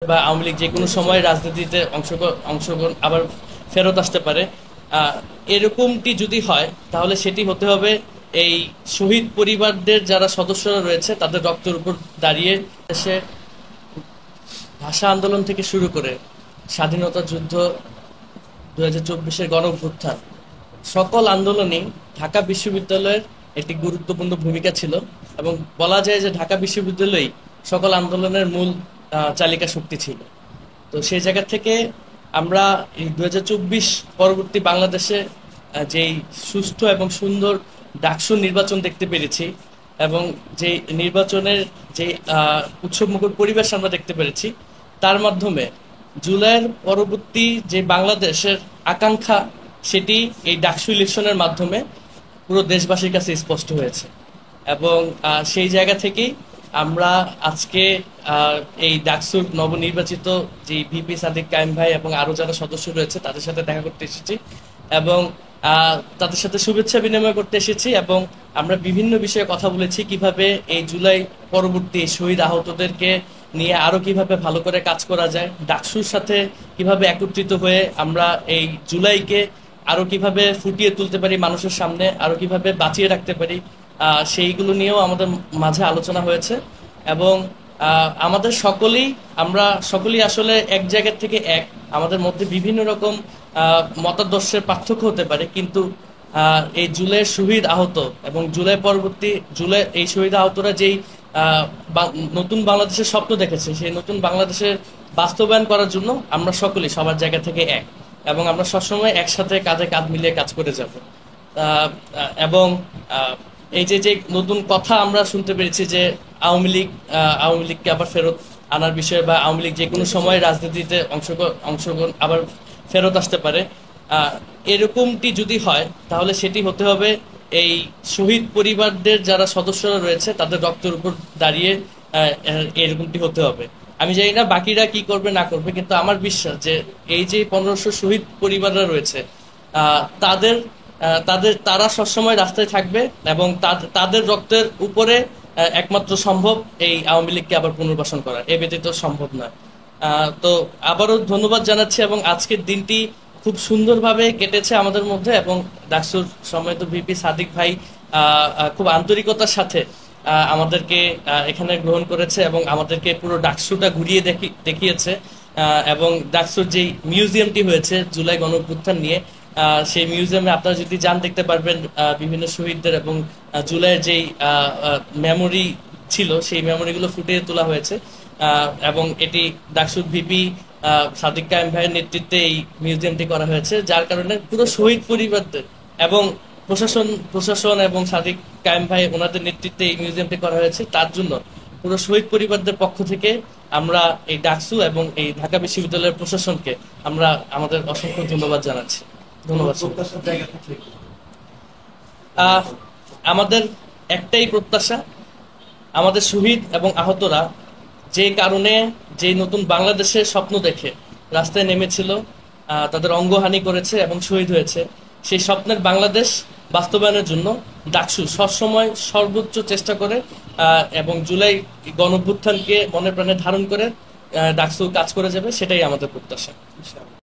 বা আওয়ামী লীগ যে কোনো সময় রাজনীতিতে অংশগ্রহণ আবার ফেরত আসতে পারে। এরকমটি যদি হয় তাহলে সেটি হতে হবে এই শহীদ পরিবারদের যারা সদস্যরা রয়েছে তাদের রক্তের উপর দাঁড়িয়ে দেশে ভাষা আন্দোলন থেকে শুরু করে স্বাধীনতা যুদ্ধ, 2024-এর গণ অভ্যুত্থান, সকল আন্দোলনেই ঢাকা বিশ্ববিদ্যালয়ের একটি গুরুত্বপূর্ণ ভূমিকা ছিল এবং বলা যায় যে ঢাকা বিশ্ববিদ্যালয়ই সকল আন্দোলনের মূল চালিকা শক্তি ছিল। তো সেই জায়গা থেকে আমরা এই 2024 পরবর্তী বাংলাদেশে যেই সুস্থ এবং সুন্দর ডাকসু নির্বাচন দেখতে পেরেছি এবং যে নির্বাচনের যে উৎসবমুখর পরিবেশ আমরা দেখতে পেরেছি, তার মাধ্যমে জুলাইয়ের পরবর্তী যে বাংলাদেশের আকাঙ্ক্ষা সেটি এই ডাকসু ইলেকশনের মাধ্যমে পুরো দেশবাসীর কাছে স্পষ্ট হয়েছে। এবং সেই জায়গা থেকেই আমরা আজকে এই ডাকসুর নবনির্বাচিত যে ভিপি সাদিক কায়েম ভাই এবং আরো যারা সদস্য রয়েছে তাদের সাথে দেখা করতে এসেছি এবং তাদের সাথে শুভেচ্ছা বিনিময় করতে এসেছি এবং আমরা বিভিন্ন বিষয়ে কথা বলেছি কিভাবে এই জুলাই পরবর্তী শহীদ আহতদেরকে নিয়ে আরো কিভাবে ভালো করে কাজ করা যায়, ডাকসুর সাথে কিভাবে একত্রিত হয়ে আমরা এই জুলাইকে আরো কিভাবে ফুটিয়ে তুলতে পারি মানুষের সামনে, আরো কিভাবে বাঁচিয়ে রাখতে পারি, সেইগুলো নিয়েও আমাদের মাঝে আলোচনা হয়েছে। এবং আমাদের আমরা সকলেই আসলে এক জায়গা থেকে আমাদের মধ্যে বিভিন্ন রকম মতাদর্শের পার্থক্য হতে পারে, কিন্তু এই জুলাইয়ের শহীদ আহত এবং জুলাই পরবর্তী জুলাই এই শহীদ আহতরা যেই নতুন বাংলাদেশের স্বপ্ন দেখেছে সেই নতুন বাংলাদেশের বাস্তবায়ন করার জন্য আমরা সকলেই সবার জায়গা থেকে এবং আমরা সবসময় একসাথে কাঁধে কাঁধ মিলিয়ে কাজ করে যাব। এবং এই যে যে নতুন কথা আমরা শুনতে পেরেছি যে আওয়ামী লীগকে আবার ফেরত আনার বিষয়ে বা আওয়ামী লীগ যে কোনো সময় রাজনীতিতে অংশগ্রহণ আবার ফেরত আসতে পারে, এরকমটি যদি হয় তাহলে সেটি হতে হবে এই শহীদ পরিবারদের যারা সদস্যরা রয়েছে তাদের রক্তের উপর দাঁড়িয়ে এরকমটি হতে হবে। আমি জানি না বাকিরা কি করবে না করবে, কিন্তু আমার বিশ্বাস যে এই যে 1500 শহীদ পরিবাররা রয়েছে তাদের তারা সবসময় রাস্তায় থাকবে এবং তাদের রক্তের উপরে একমাত্র সম্ভব এই আওয়ামী লীগকে আবার পুনর্বাসন করা, এ ব্যতীত সম্ভব নয়। তো আবারও ধন্যবাদ জানাচ্ছি এবং আজকের দিনটি খুব সুন্দরভাবে কেটেছে আমাদের মধ্যে এবং ডাকসুর সম্মানিত ভিপি সাদিক ভাই খুব আন্তরিকতার সাথে আমাদেরকে এখানে গ্রহণ করেছে এবং আমাদেরকে পুরো ডাকসুটা ঘুরিয়ে দেখিয়েছে। এবং ডাকসুর যে মিউজিয়ামটি হয়েছে জুলাই গণ অভ্যুত্থান নিয়ে, সেই মিউজিয়ামে আপনারা যদি যান দেখতে পারবেন বিভিন্ন শহীদদের এবং জুলাইয়ের যেই মেমোরি ছিল সেই মেমোরিগুলো ফুটিয়ে তোলা হয়েছে। এবং এটি ডাকসুর ভিপি সাদিক কায়েম ভাইয়ের নেতৃত্বে এই মিউজিয়ামটি করা হয়েছে, যার কারণে পুরো শহীদ পরিবারদের এবং প্রশাসন এবং সাদিক কায়েম ভাই ওনাদের নেতৃত্বে এই মিউজিয়ামটি করা হয়েছে। তার জন্য পুরো শহীদ পরিবারদের পক্ষ থেকে আমরা এই ডাকসু এবং এই ঢাকা বিশ্ববিদ্যালয়ের প্রশাসনকে আমরা আমাদের অসংখ্য ধন্যবাদ জানাচ্ছি। ধন্যবাদ। আমাদের একটাই প্রত্যাশা, আমাদের শহীদ এবং আহতরা যে কারণে যে নতুন বাংলাদেশের স্বপ্ন দেখে রাস্তায় নেমেছিল, তাদের অঙ্গহানি করেছে এবং শহীদ হয়েছে, সেই স্বপ্নের বাংলাদেশ বাস্তবায়নের জন্য ডাকসু সবসময় সর্বোচ্চ চেষ্টা করে এবং জুলাই গণঅভ্যুত্থানকে মনে প্রাণে ধারণ করে ডাকসু কাজ করে যাবে, সেটাই আমাদের প্রত্যাশা।